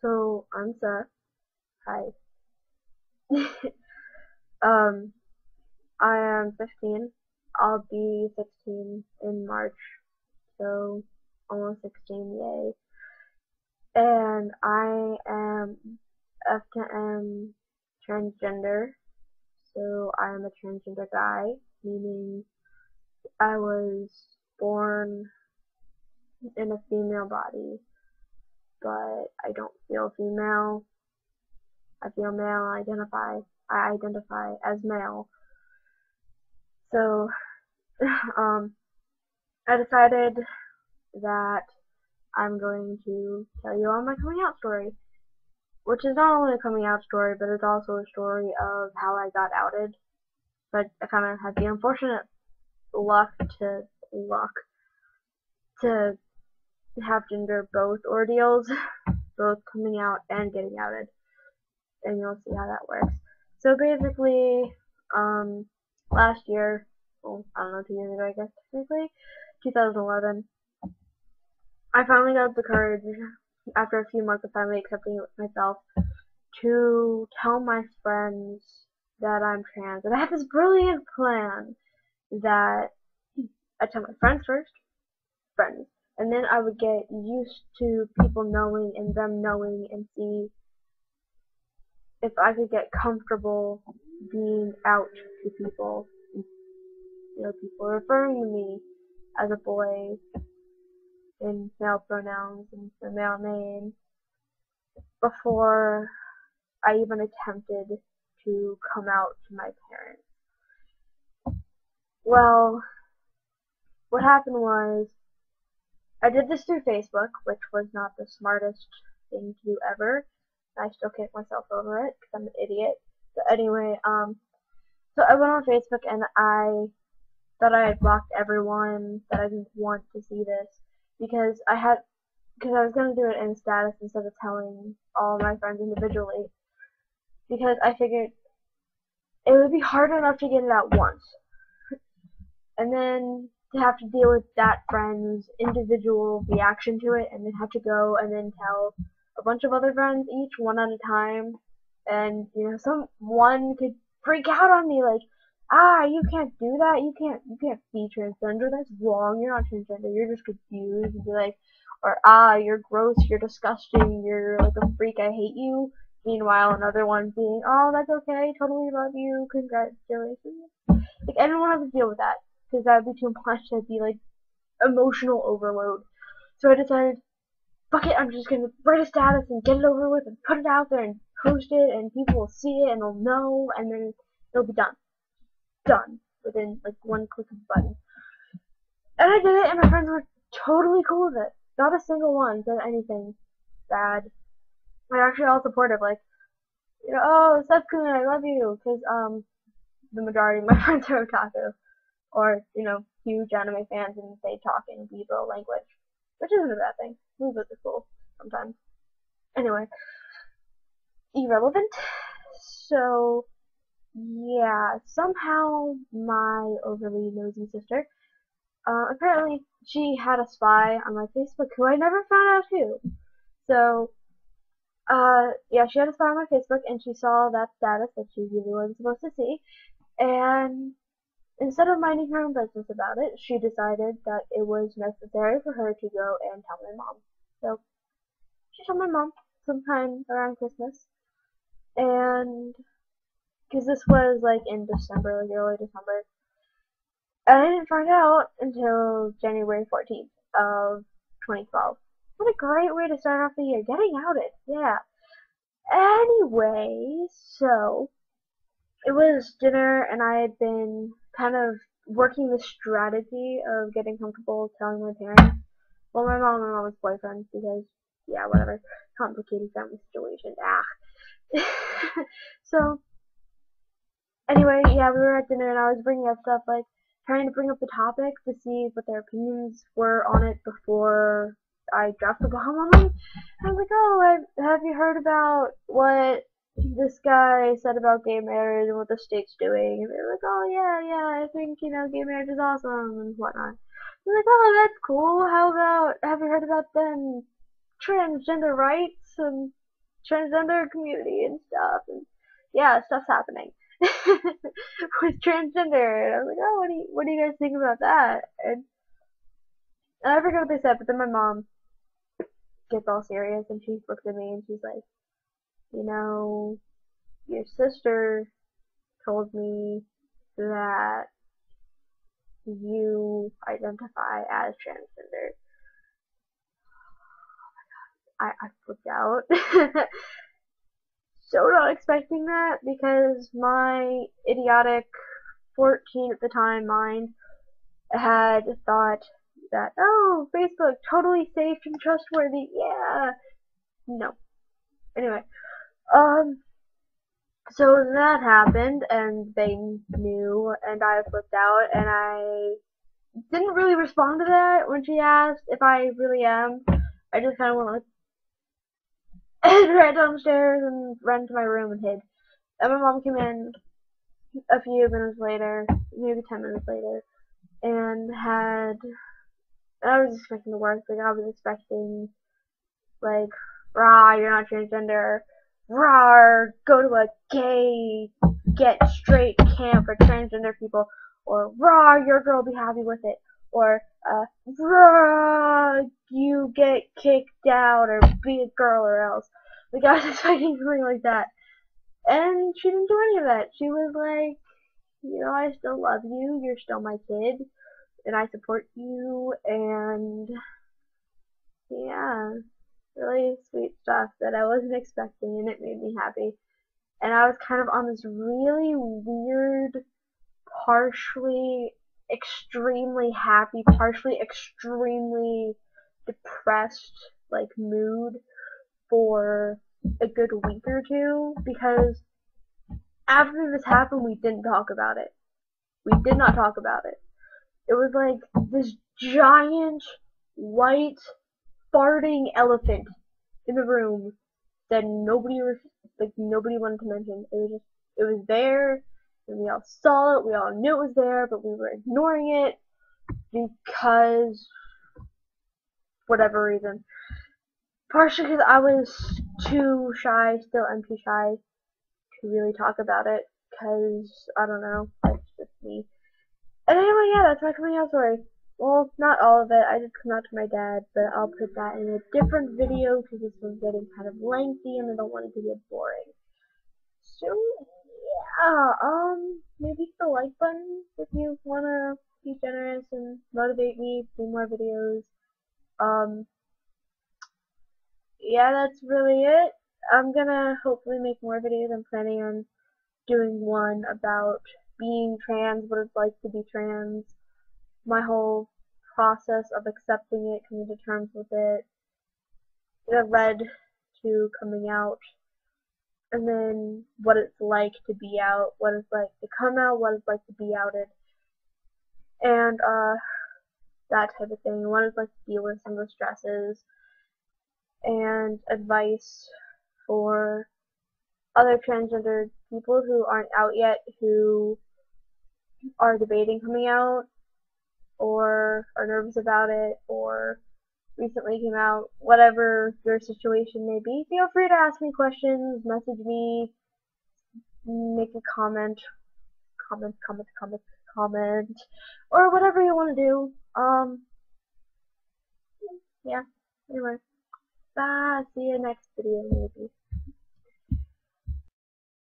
So I'm Seth. Hi. um, I am 15. I'll be 16 in March, so almost 16, yay. And I am FTM transgender, so I am a transgender guy, meaning I was born in a female body, but I don't feel female. I feel male. I identify as male. So, I decided that I'm going to tell you all my coming out story, which is not only a coming out story, but it's also a story of how I got outed. But I kind of had the unfortunate luck to have gender both ordeals, both coming out and getting outed, and you'll see how that works. So basically, last year, well, I don't know, 2 years ago, I guess technically, 2011. I finally got the courage, after a few months of finally accepting it with myself, to tell my friends that I'm trans. And I had this brilliant plan that I'd tell my friends first, and then I would get used to people knowing and them knowing and see if I could get comfortable being out to people. People referring to me as a boy in male pronouns and the male name before I even attempted to come out to my parents. Well, what happened was, I did this through Facebook, which was not the smartest thing to do ever. I still kick myself over it, because I'm an idiot. But anyway, so I went on Facebook and I thought I had blocked everyone, that I didn't want to see this, because I was going to do it in status instead of telling all my friends individually, because I figured it would be hard enough to get it out once, and then to have to deal with that friend's individual reaction to it, and then have to go and then tell a bunch of other friends, each one at a time, and someone could freak out on me like, you can't do that, you can't be transgender, that's wrong, you're not transgender, you're just confused, and be like, or you're gross, you're disgusting, you're like a freak, I hate you. Meanwhile, another one being, oh, that's okay, totally love you, congratulations. Like, everyone has to deal with that, because that would be too much, that'd be like emotional overload. So I decided, fuck it, I'm just gonna write a status and get it over with and put it out there and post it, and people will see it and they'll know, and then it'll be done. Done. Within like one click of a button. And I did it, and my friends were totally cool with it. Not a single one said anything bad. They're actually all supportive, like, oh, Seth-kun, I love you, because, the majority of my friends are otaku, or, huge anime fans, and they talk in Weebo language, which isn't a bad thing. Weebo is cool, sometimes. Anyway, irrelevant. So, yeah, somehow my overly nosy sister, apparently she had a spy on my Facebook who I never found out who. So, yeah, she had a spy on my Facebook, and she saw that status that she really wasn't supposed to see, and instead of minding her own business about it, she decided that it was necessary for her to go and tell my mom. So, she told my mom sometime around Christmas, and because this was like in December, like early December, and I didn't find out until January 14th of 2012. What a great way to start off the year, getting outed, yeah. Anyway, so, it was dinner, and I had been kind of working the strategy of getting comfortable telling my parents. Well, my mom and my mom's boyfriend, because, yeah, whatever, complicated family situation, So, anyway, yeah, we were at dinner, and I was bringing up stuff, like, trying to bring up the topic to see what their opinions were on it before I dropped the bomb on them. I was like, oh, have you heard about what this guy said about gay marriage and what the state's doing? And they were like, oh, yeah, I think, gay marriage is awesome and whatnot. I was like, oh, that's cool. Have you heard about then transgender rights? And transgender community and stuff, and yeah, stuff's happening with transgender. And I was like, oh, what do you guys think about that? And I forget what they said, but then my mom gets all serious and she looks at me and she's like, you know, your sister told me that you identify as transgender. I flipped out. So not expecting that because my idiotic 14 at the time mind had thought that, oh, Facebook, totally safe and trustworthy, yeah. No. Anyway, so that happened, and they knew, and I flipped out, and I didn't really respond to that when she asked if I really am. I just kind of went like, ran downstairs and ran to my room and hid. And my mom came in a few minutes later, maybe 10 minutes later, and I was expecting the worst. Like, I was expecting, like, rah, you're not transgender, rah, go to a gay, get straight camp for transgender people, or rah, your girl will be happy with it, or rah, you get kicked out, or be a girl or else. Like, I was expecting something like that. And she didn't do any of that. She was like, you know, I still love you, you're still my kid, and I support you, and yeah, really sweet stuff that I wasn't expecting, and it made me happy. And I was kind of on this really weird, partially extremely happy, partially extremely depressed, like, mood for a good week or two, because after this happened, we didn't talk about it. We did not talk about it. It was like this giant, white, farting elephant in the room that nobody wanted to mention. It was there, and we all saw it, we all knew it was there, but we were ignoring it because whatever reason. Partially because I was too shy, still am too shy to really talk about it, because, I don't know, that's just me. And anyway, yeah, that's my coming out story. Well, not all of it, I did come out to my dad, but I'll put that in a different video, because this one's getting kind of lengthy, and I don't want it to get boring. So, yeah, maybe hit the like button if you wanna be generous and motivate me to do more videos. Yeah, that's really it. I'm gonna hopefully make more videos. I'm planning on doing one about being trans, what it's like to be trans, my whole process of accepting it, coming to terms with it, that led to coming out, and then what it's like to be out, what it's like to come out, what it's like to be outed, and that type of thing, what it's like to deal with some of the stresses, and advice for other transgender people who aren't out yet, who are debating coming out, or are nervous about it, or recently came out, whatever your situation may be. Feel free to ask me questions, message me, make a comment, or whatever you want to do. Yeah, anyway, bye, see you next video maybe.